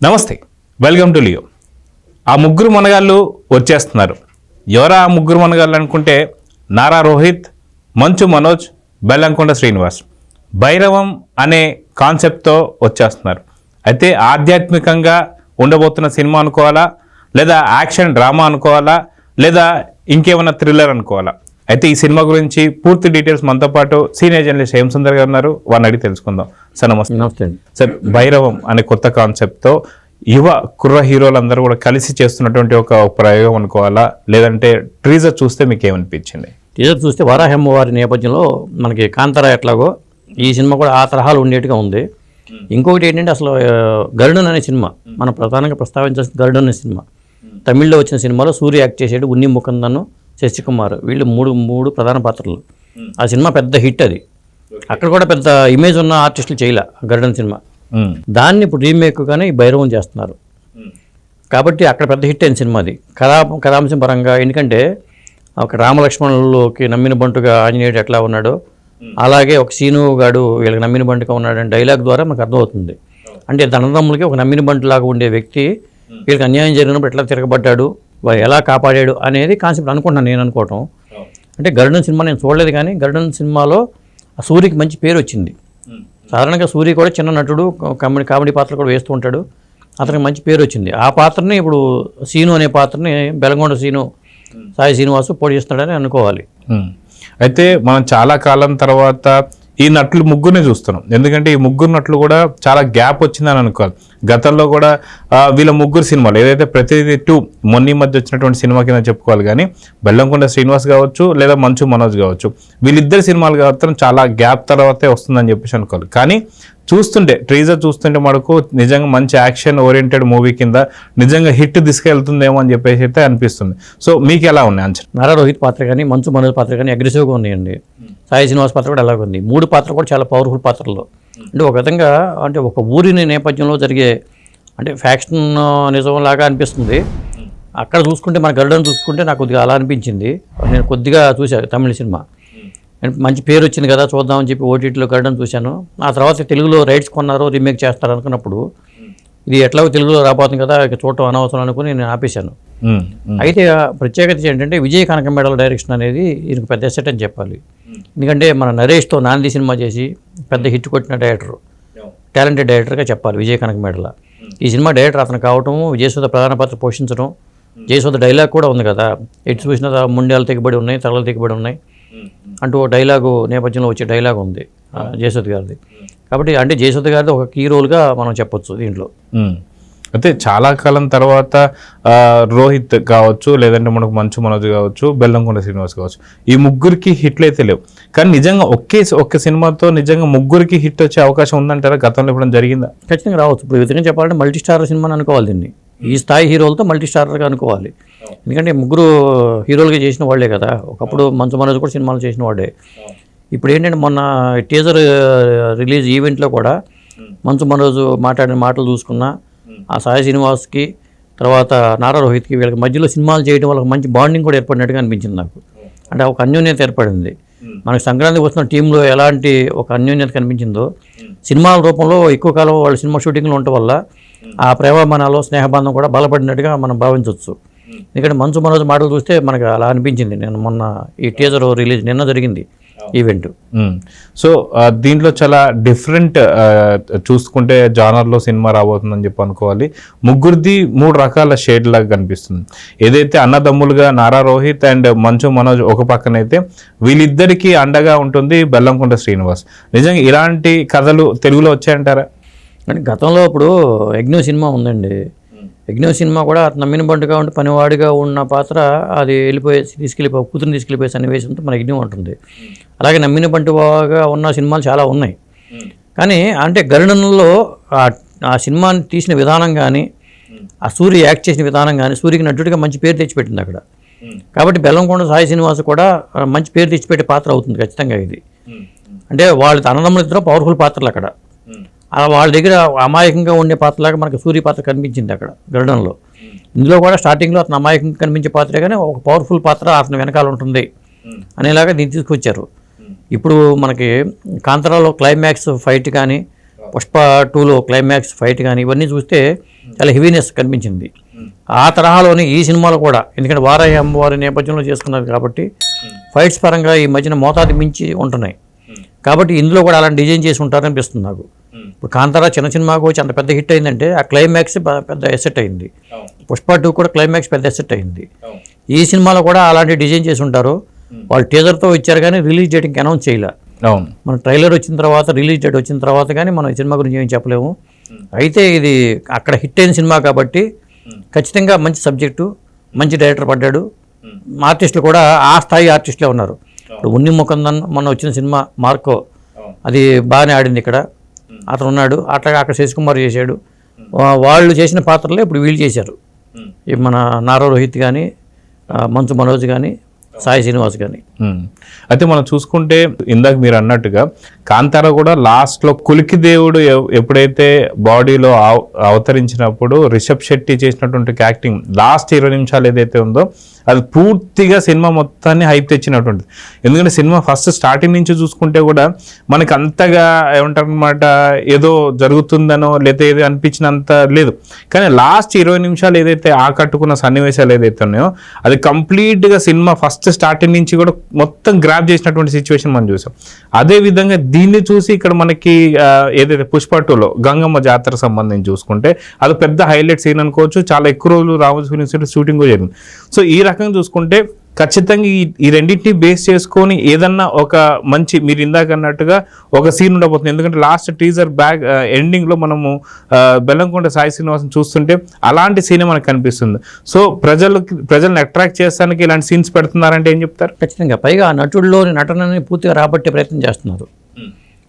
నమస్తే, welcome to Leo. ఆ ముగ్గురు మనగాళ్ళు వచ్చేస్తున్నారు. ఎవరా ఆ ముగ్గురు మనగాళ్ళు అనుకుంటే నారా రోహిత్, మంచు మనోజ్, బెల్లంకొండ శ్రీనివాస్ భైరవం అనే కాన్సెప్ట్తో వచ్చేస్తున్నారు. అయితే ఆధ్యాత్మికంగా ఉండబోతున్న సినిమా అనుకోవాలా, లేదా యాక్షన్ డ్రామా అనుకోవాలా, లేదా ఇంకేమైనా థ్రిల్లర్ అనుకోవాలా? అయితే ఈ సినిమా గురించి పూర్తి డీటెయిల్స్ మనతో పాటు సీనియర్ జర్నలిస్ట్ హేమసుందర్ గారు ఉన్నారు. వారిని అడిగి తెలుసుకుందాం. సార్ నమస్తే. నమస్తే అండి. సార్, భైరవం అనే కొత్త కాన్సెప్ట్తో యువ కుర్ర హీరోలందరూ కూడా కలిసి చేస్తున్నటువంటి ఒక ప్రయోగం అనుకోవాలా, లేదంటే ట్రీజర్ చూస్తే మీకు ఏమనిపించింది? టీజర్ చూస్తే వారాహమ్మ వారి నేపథ్యంలో మనకి కాంతారా ఎట్లాగో ఈ సినిమా కూడా ఆ తరహాలు ఉండేట్టుగా ఉంది. ఇంకొకటి ఏంటంటే అసలు గరుడన్ అనే సినిమా మనం ప్రధానంగా ప్రస్తావించాల్సిన గరుడన్ అనే సినిమా తమిళ్లో వచ్చిన సినిమాలో సూర్య యాక్ట్ చేసాడు, ఉన్ని ముకుందన్, శశికుమార్ వీళ్ళు మూడు ప్రధాన పాత్రలు. ఆ సినిమా పెద్ద హిట్. అది అక్కడ కూడా పెద్ద ఇమేజ్ ఉన్న ఆర్టిస్టులు చేయలే గరుడన్ సినిమా. దాన్ని ఇప్పుడు రీమేక్ కానీ భైరవం చేస్తున్నారు కాబట్టి అక్కడ పెద్ద హిట్ అయిన సినిమా అది కథాంశం పరంగా. ఎందుకంటే ఒక రామలక్ష్మణులకి నమ్మిన బంటుగా ఆంజనేయుడు ఎట్లా ఉన్నాడో అలాగే ఒక సీను గాడు వీళ్ళకి నమ్మిన బంటుగా ఉన్నాడని డైలాగ్ ద్వారా మనకు అర్థమవుతుంది. అంటే ధనదమ్ములకి ఒక నమ్మిన బంటులాగా ఉండే వ్యక్తి వీళ్ళకి అన్యాయం జరిగినప్పుడు ఎట్లా తిరగబడ్డాడు, ఎలా కాపాడాడు అనేది కాన్సెప్ట్ అనుకుంటున్నాను నేను అనుకోవటం. అంటే గరుడన్ సినిమా నేను చూడలేదు, కానీ గరుడన్ సినిమాలో ఆ సూర్యకి మంచి పేరు వచ్చింది. సాధారణంగా సూర్య కూడా చిన్న నటుడు, కామెడీ పాత్రలు కూడా వేస్తూ ఉంటాడు. అతనికి మంచి పేరు వచ్చింది. ఆ పాత్రని ఇప్పుడు సీను అనే పాత్రని బెల్లంకొండ సీను, సాయి శ్రీనివాసు పోషిస్తున్నాడని అనుకోవాలి. అయితే మనం చాలా కాలం తర్వాత ఈ నటులు ముగ్గురిని చూస్తున్నాం. ఎందుకంటే ఈ ముగ్గురు నటులు కూడా చాలా గ్యాప్ వచ్చిందని అనుకోవాలి. గతంలో కూడా వీళ్ళ ముగ్గురు సినిమాలు ఏదైతే ప్రతిదీ 2 మొన్న మధ్య వచ్చినటువంటి సినిమా కింద చెప్పుకోవాలి. కానీ బెల్లంకొండ శ్రీనివాస్ కావచ్చు, లేదా మంచు మనోజ్ కావచ్చు, వీళ్ళిద్దరు సినిమాలు కావడం చాలా గ్యాప్ తర్వాతే వస్తుందని చెప్పేసి అనుకోవాలి. కానీ చూస్తుంటే ట్రీజర్ చూస్తుంటే మనకు నిజంగా మంచి యాక్షన్ ఓరియంటెడ్ మూవీ కింద నిజంగా హిట్ తీసుకెళ్తుందేమో అని చెప్పేసి అయితే అనిపిస్తుంది. సో మీకు ఎలా ఉన్నాయి అంచనా? నారా రోహిత్ పాత్ర కానీ మంచు మనోజ్ పాత్ర కానీ అగ్రెసివ్గా ఉన్నాయండి. సాయి శ్రీనివాస్ పాత్ర కూడా అలాగే ఉంది. 3 పాత్రలు కూడా చాలా పవర్ఫుల్ పాత్రలు. అంటే ఒక విధంగా అంటే ఒక ఊరిని నేపథ్యంలో జరిగే అంటే ఫ్యాక్షన్ నిజంలాగా అనిపిస్తుంది. అక్కడ చూసుకుంటే మన గరుడన్ చూసుకుంటే నాకు కొద్దిగా అలా అనిపించింది. నేను కొద్దిగా చూశాను తమిళ సినిమా, మంచి పేరు వచ్చింది కదా చూద్దామని చెప్పి ఓటీటీలో గరుడన్ చూశాను. ఆ తర్వాత తెలుగులో రైట్స్ కొన్నారు, రీమేక్ చేస్తారు అనుకున్నప్పుడు ఇది ఎట్లాగో తెలుగులో రాబోతుంది కదా ఇక చూడటం అనవసరం అనుకుని నేను ఆపేశాను. అయితే ప్రత్యేకత ఏంటంటే విజయ్ కనకమేడల డైరెక్షన్ అనేది ఈయనకు పెద్ద ఎసెట్ అని చెప్పాలి. ఎందుకంటే మన నరేష్తో నాంది సినిమా చేసి పెద్ద హిట్ కొట్టిన డైరెక్టర్, టాలెంటెడ్ డైరెక్టర్గా చెప్పాలి విజయ్ కనకమేడల. ఈ సినిమా డైరెక్టర్ అతను కావటం, జయసుధ ప్రధాన పాత్ర పోషించడం, జయసుధ డైలాగ్ కూడా ఉంది కదా, ఎటు చూసిన ముండాలు తెగబడి ఉన్నాయి, తలలు తెగబడి ఉన్నాయి అంటూ డైలాగు నేపథ్యంలో వచ్చే డైలాగ్ ఉంది జయసుధ గారిది. కాబట్టి అంటే జయసుధ గారిది ఒక కీ రోల్గా మనం చెప్పొచ్చు దీంట్లో. అయితే చాలా కాలం తర్వాత రోహిత్ కావచ్చు, లేదంటే మనకు మంచు మనోజ్ కావచ్చు, బెల్లంకొండ శ్రీనివాస్ కావచ్చు, ఈ ముగ్గురికి హిట్లు అయితే లేవు. కానీ నిజంగా ఒక్క సినిమాతో నిజంగా ముగ్గురికి హిట్ వచ్చే అవకాశం ఉందంటారా? గతంలో ఇప్పుడు జరిగిందా? ఖచ్చితంగా రావచ్చు. ఇప్పుడు విధంగా చెప్పాలంటే మల్టీ స్టారర్ సినిమా అనుకోవాలి దీన్ని. ఈ స్థాయి హీరోలతో మల్టీ స్టారర్గా అనుకోవాలి. ఎందుకంటే ముగ్గురు హీరోలుగా చేసిన వాళ్ళే కదా. ఒకప్పుడు మంచు మనోజ్ కూడా సినిమాలు చేసిన వాడే. ఇప్పుడు ఏంటంటే మొన్న టీజర్ రిలీజ్ ఈవెంట్లో కూడా మంచు మనోజ్ మాట్లాడిన మాటలు చూసుకున్నా, ఆ సాయి శ్రీనివాస్కి తర్వాత నారా రోహిత్కి వీళ్ళకి మధ్యలో సినిమాలు చేయడం వల్ల మంచి బాండింగ్ కూడా ఏర్పడినట్టుగా అనిపించింది నాకు. అంటే ఒక అన్యోన్యత ఏర్పడింది. మనకి సంక్రాంతికి వస్తున్న టీంలో ఎలాంటి ఒక అన్యోన్యత కనిపించిందో సినిమాల రూపంలో ఎక్కువ కాలం వాళ్ళ సినిమా షూటింగ్లో ఉండటం వల్ల ఆ ప్రేమమానాలు స్నేహబంధం కూడా బలపడినట్టుగా మనం భావించవచ్చు. ఎందుకంటే మంచు మనోజ్ మాటలు చూస్తే మనకు అలా అనిపించింది. నేను మొన్న ఈ టీజర్ రిలీజ్ నిన్న జరిగింది ఈవెంట్. సో దీంట్లో చాలా డిఫరెంట్ చూసుకుంటే జానర్లో సినిమా రాబోతుందని చెప్పి అనుకోవాలి. ముగ్గురిది 3 రకాల షేడ్ లాగా కనిపిస్తుంది. ఏదైతే అన్నదమ్ములుగా నారా రోహిత్ అండ్ మంచు మనోజ్ ఒక పక్కనైతే, వీళ్ళిద్దరికీ అండగా ఉంటుంది బెల్లంకొండ శ్రీనివాస్. నిజంగా ఇలాంటి కథలు తెలుగులో వచ్చాయంటారా? అంటే గతంలో ఇప్పుడు యజ్ఞ సినిమా ఉందండి. యజ్ఞ సినిమా కూడా నమ్మిన బంటుగా ఉండి పనివాడిగా ఉన్న పాత్ర అది కూతురుని తీసుకెళ్ళిపోయే సన్నివేశంతో మన యజ్ఞం ఉంటుంది. అలాగే నమ్మిన బంటుగా ఉన్న సినిమాలు చాలా ఉన్నాయి. కానీ అంటే గరుడన్లో ఆ సినిమాని తీసిన విధానం కానీ, ఆ సూర్య యాక్ట్ చేసిన విధానం కానీ సూర్యకి నటుడిగా మంచి పేరు తెచ్చిపెట్టింది అక్కడ. కాబట్టి బెల్లంకొండ సాయి శ్రీనివాస్ కూడా మంచి పేరు తెచ్చిపెట్టే పాత్ర అవుతుంది ఖచ్చితంగా ఇది. అంటే వాళ్ళ అన్నదమ్ములు ఇద్దరు పవర్ఫుల్ పాత్రలు అక్కడ. వాళ్ళ దగ్గర అమాయకంగా ఉండే పాత్రలాగా మనకు సూర్య పాత్ర కనిపించింది అక్కడ గరుడన్లో. ఇందులో కూడా స్టార్టింగ్లో అతను అమాయకంగా కనిపించే పాత్రే కానీ ఒక పవర్ఫుల్ పాత్ర అతను వెనకాల ఉంటుంది అనేలాగా దీన్ని తీసుకొచ్చారు. ఇప్పుడు మనకి కాంతారాలో క్లైమాక్స్ ఫైట్ కానీ పుష్ప 2లో క్లైమాక్స్ ఫైట్ కానీ ఇవన్నీ చూస్తే చాలా హెవీనెస్ కనిపించింది. ఆ తరహాలోనే ఈ సినిమాలో కూడా, ఎందుకంటే వారాహి అమ్మవారి నేపథ్యంలో చేసుకున్నారు కాబట్టి ఫైట్స్ పరంగా ఈ మధ్యన మోతాదు మించి ఉంటున్నాయి. కాబట్టి ఇందులో కూడా అలాంటి డిజైన్ చేసి ఉంటారనిపిస్తుంది నాకు. ఇప్పుడు కాంతారా చిన్న సినిమాకు వచ్చి అంత పెద్ద హిట్ అయిందంటే ఆ క్లైమాక్స్ పెద్ద ఎసెట్ అయింది. పుష్ప 2 కూడా క్లైమాక్స్ పెద్ద ఎసెట్ అయింది. ఈ సినిమాలో కూడా అలాంటి డిజైన్ చేసి ఉంటారు. వాళ్ళు టీజర్తో ఇచ్చారు కానీ రిలీజ్ డేట్ ఇంకా అనౌన్స్ చేయలే. మన ట్రైలర్ వచ్చిన తర్వాత, రిలీజ్ డేట్ వచ్చిన తర్వాత కానీ మనం ఈ సినిమా గురించి ఏం చెప్పలేము. అయితే ఇది అక్కడ హిట్ అయిన సినిమా కాబట్టి ఖచ్చితంగా మంచి సబ్జెక్టు, మంచి డైరెక్టర్ పడ్డాడు. ఆర్టిస్టులు కూడా ఆ స్థాయి ఆర్టిస్టులే ఉన్నారు. ఇప్పుడు ఉన్ని ముకుందన్ మొన్న వచ్చిన సినిమా మార్కో, అది బాగానే ఆడింది. ఇక్కడ అతను ఉన్నాడు. అట్లాగా అక్కడ శశికుమార్ చేశాడు. వాళ్ళు చేసిన పాత్రలే ఇప్పుడు వీళ్ళు చేశారు. మన నారా రోహిత్ కానీ, మంచు మనోజ్ కానీ, సాయి శ్రీనివాస్ కానీ. అయితే మనం చూసుకుంటే ఇందాక మీరు అన్నట్టుగా కాంతారా కూడా లాస్ట్లో కులికి దేవుడు ఎప్పుడైతే బాడీలో అవతరించినప్పుడు రిషబ్ శెట్టి చేసినటువంటి యాక్టింగ్ లాస్ట్ 20 నిమిషాలు ఏదైతే ఉందో అది పూర్తిగా సినిమా మొత్తాన్ని హైప్ తెచ్చినటువంటిది. ఎందుకంటే సినిమా ఫస్ట్ స్టార్టింగ్ నుంచి చూసుకుంటే కూడా మనకి అంతగా ఏమంటారు అనమాట, ఏదో జరుగుతుందనో లేదా ఏదో అనిపించినంత లేదు. కానీ లాస్ట్ 20 నిమిషాలు ఏదైతే ఆకట్టుకున్న సన్నివేశాలు ఏదైతే ఉన్నాయో అది కంప్లీట్గా సినిమా ఫస్ట్ స్టార్టింగ్ నుంచి కూడా మొత్తం గ్రాప్ చేసినటువంటి సిచ్యువేషన్ మనం చూసాం. అదే విధంగా దీన్ని చూసి ఇక్కడ మనకి ఏదైతే పుష్ప 2లో గంగమ్మ జాతర సంబంధించి చూసుకుంటే అది పెద్ద హైలైట్ సీన్ అనుకోవచ్చు. చాలా ఎక్కువ రోజులు రామోజీ ఫిల్మ్ సిటీ షూటింగ్ కూడా జరిగింది. సో ఈ రకంగా చూసుకుంటే ఖచ్చితంగా ఈ రెండింటిని బేస్ చేసుకొని ఏదన్నా ఒక మంచి, మీరు ఇందాక అన్నట్టుగా ఒక సీన్ ఉండబోతుంది. ఎందుకంటే లాస్ట్ టీజర్ బ్యాక్ ఎండింగ్లో మనము బెల్లంకొండ సాయి శ్రీనివాసన్ చూస్తుంటే అలాంటి సీనే మనకు కనిపిస్తుంది. సో ప్రజల్ని అట్రాక్ట్ చేస్తానికి ఇలాంటి సీన్స్ పెడుతున్నారంటే ఏం చెప్తారు? ఖచ్చితంగా. పైగా ఆ నటుడిలోని నటనని పూర్తిగా రాబట్టే ప్రయత్నం చేస్తున్నారు.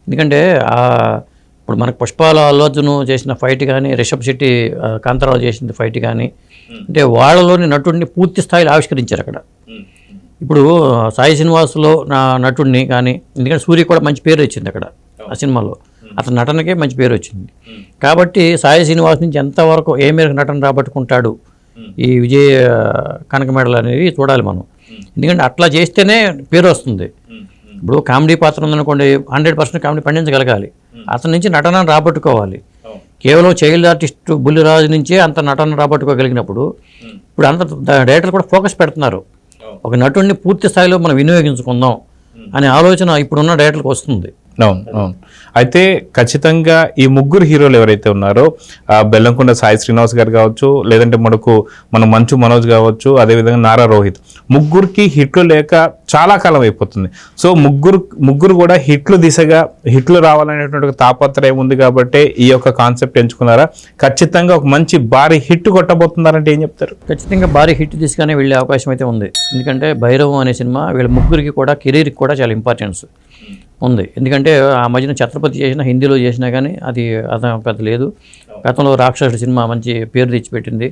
ఎందుకంటే ఇప్పుడు మనకు పుష్పాల అల్లు అర్జున్ చేసిన ఫైట్ కానీ, రిషబ్ శెట్టి కాంతారావు చేసిన ఫైట్ కానీ, అంటే వాళ్ళలోని నటుడిని పూర్తి స్థాయిలో ఆవిష్కరించారు అక్కడ. ఇప్పుడు సాయి శ్రీనివాస్లో నా నటుడిని కానీ, ఎందుకంటే సూర్య కూడా మంచి పేరు వచ్చింది అక్కడ ఆ సినిమాలో, అతని నటనకే మంచి పేరు వచ్చింది. కాబట్టి సాయి శ్రీనివాస్ నుంచి ఎంతవరకు ఏ మేరకు నటన రాబట్టుకుంటాడు ఈ విజయ్ కనకమేడలు అనేది చూడాలి మనం. ఎందుకంటే అట్లా చేస్తేనే పేరు వస్తుంది. ఇప్పుడు కామెడీ పాత్ర ఉందనుకోండి, 100% కామెడీ పండించగలగాలి. అతని నుంచి నటన రాబట్టుకోవాలి. కేవలం చైల్డ్ ఆర్టిస్ట్ బుల్లిరాజు నుంచే అంత నటన రాబట్టుకోగలిగినప్పుడు ఇప్పుడు అంత డైరెక్టర్లు కూడా ఫోకస్ పెడుతున్నారు. ఒక నటుడిని పూర్తి స్థాయిలో మనం వినియోగించుకుందాం అనే ఆలోచన ఇప్పుడున్న డైరెక్టర్లకు వస్తుంది. అవును. అయితే ఖచ్చితంగా ఈ ముగ్గురు హీరోలు ఎవరైతే ఉన్నారో బెల్లంకొండ సాయి శ్రీనివాస్ గారు కావచ్చు, లేదంటే మన మంచు మనోజ్ కావచ్చు, అదేవిధంగా నారా రోహిత్, ముగ్గురికి హిట్లు లేక చాలా కాలం అయిపోతుంది. సో ముగ్గురు కూడా హిట్లు రావాలనేటువంటి తాపత్రయం ఉంది కాబట్టి ఈ యొక్క కాన్సెప్ట్ ఎంచుకున్నారా? ఖచ్చితంగా ఒక మంచి భారీ హిట్ కొట్టబోతున్నారంటే ఏం చెప్తారు? ఖచ్చితంగా భారీ హిట్ తీసుకునే వెళ్ళే అవకాశం అయితే ఉంది. ఎందుకంటే భైరవం అనే సినిమా వీళ్ళ ముగ్గురికి కూడా కెరీర్కి కూడా చాలా ఇంపార్టెన్స్ ఉంది. ఎందుకంటే ఆ మధ్యన ఛత్రపతి చేసినా, హిందీలో చేసినా కానీ అది పెద్ద లేదు. గతంలో రాక్షసుడి సినిమా మంచి పేరు తెచ్చిపెట్టింది.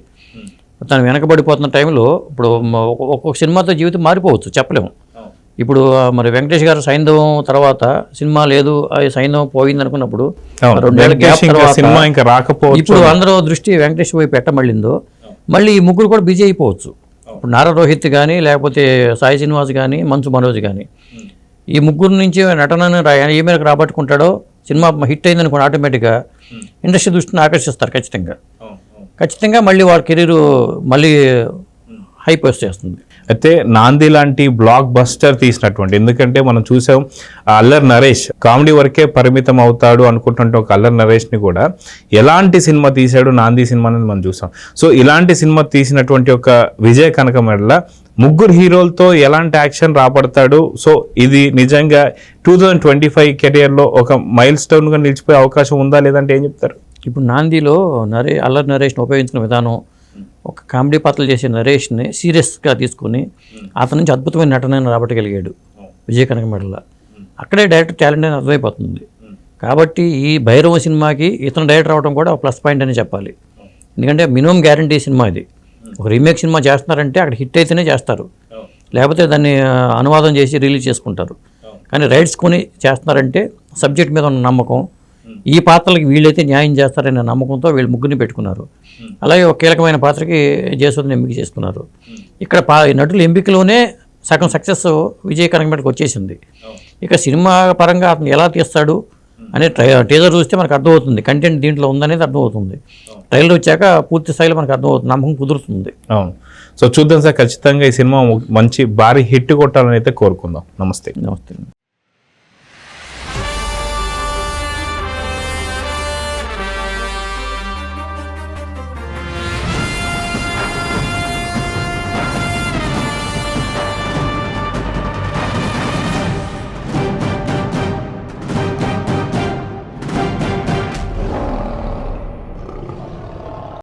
తను వెనకబడిపోతున్న టైంలో ఇప్పుడు ఒక్కొక్క సినిమాతో జీవితం మారిపోవచ్చు, చెప్పలేము. ఇప్పుడు మరి వెంకటేష్ గారు సైంధవం తర్వాత సినిమా లేదు, సైంధవం పోయింది అనుకున్నప్పుడు 2 ఏళ్ల గ్యాప్ తర్వాత ఇప్పుడు అందరూ దృష్టి వెంకటేష్ వైపు పెట్టమళ్ళిందో మళ్ళీ ఈ ముగ్గురు కూడా బిజీ అయిపోవచ్చు. ఇప్పుడు నారా రోహిత్ కానీ, లేకపోతే సాయి శ్రీనివాస్ కానీ, మంచు మనోజ్ కానీ, ఈ ముగ్గురు నుంచి నటనను ఏ మేరకు రాబట్టుకుంటాడో సినిమా హిట్ అయిందనుకోండి ఆటోమేటిక్గా ఇండస్ట్రీ దృష్టిని ఆకర్షిస్తారు. ఖచ్చితంగా మళ్ళీ వాళ్ళ కెరీరు మళ్ళీ హైప్ వచ్చేస్తుంది. అయితే నాంది లాంటి బ్లాక్ బస్టర్ తీసినటువంటి, ఎందుకంటే మనం చూసాం అల్లరి నరేష్ కామెడీ వరకే పరిమితం అవుతాడు అనుకుంటుంటే ఒక అల్లరి నరేష్ని కూడా ఎలాంటి సినిమా తీశాడు నాంది సినిమా అనేది మనం చూసాం. సో ఇలాంటి సినిమా తీసినటువంటి ఒక విజయ్ కనకమేడల ముగ్గురు హీరోలతో ఎలాంటి యాక్షన్ రాబడతాడు? సో ఇది నిజంగా 2025 కెరియర్లో ఒక మైల్ స్టోన్గా నిలిచిపోయే అవకాశం ఉందా, లేదంటే ఏం చెప్తారు? ఇప్పుడు నాందిలో అల్లరి నరేష్ని ఉపయోగించిన విధానం, ఒక కామెడీ పాత్రలు చేసే నరేష్ని సీరియస్గా తీసుకొని అతని నుంచి అద్భుతమైన నటనను రాబట్టగలిగాడు విజయ్ కనకమేడల. అక్కడే డైరెక్టర్ టాలెంట్ అని అర్థమైపోతుంది. కాబట్టి ఈ భైరవ సినిమాకి ఇతను డైరెక్టర్ అవ్వడం కూడా ఒక ప్లస్ పాయింట్ అని చెప్పాలి. ఎందుకంటే మినిమం గ్యారంటీ సినిమా ఇది. ఒక రీమేక్ సినిమా చేస్తున్నారంటే అక్కడ హిట్ అయితేనే చేస్తారు, లేకపోతే దాన్ని అనువాదం చేసి రిలీజ్ చేసుకుంటారు. కానీ రైట్స్ కొని చేస్తున్నారంటే సబ్జెక్ట్ మీద ఉన్న నమ్మకం, ఈ పాత్రలకి వీళ్ళైతే న్యాయం చేస్తారనే నమ్మకంతో వీళ్ళు ముగ్గురిని పెట్టుకున్నారు. అలాగే ఒక కీలకమైన పాత్రకి జయసుధని ఎంపిక చేసుకున్నారు. ఇక్కడ నటుల ఎంపికలోనే సగం సక్సెస్ విజయ్ కనకమేడలకు వచ్చేసింది. ఇక సినిమా పరంగా అతను ఎలా తీస్తాడు, అనే టీజర్ చూస్తే మనకు అర్థమవుతుంది కంటెంట్ దీంట్లో ఉందనేది అర్థమవుతుంది. ట్రైలర్ వచ్చాక పూర్తి స్థాయిలో మనకు అర్థమవుతుంది, నమ్మకం కుదురుతుంది. అవును. సో చూద్దాం సార్, ఖచ్చితంగా ఈ సినిమా మంచి భారీ హిట్ కొట్టాలని అయితే కోరుకుందాం. నమస్తే. నమస్తే.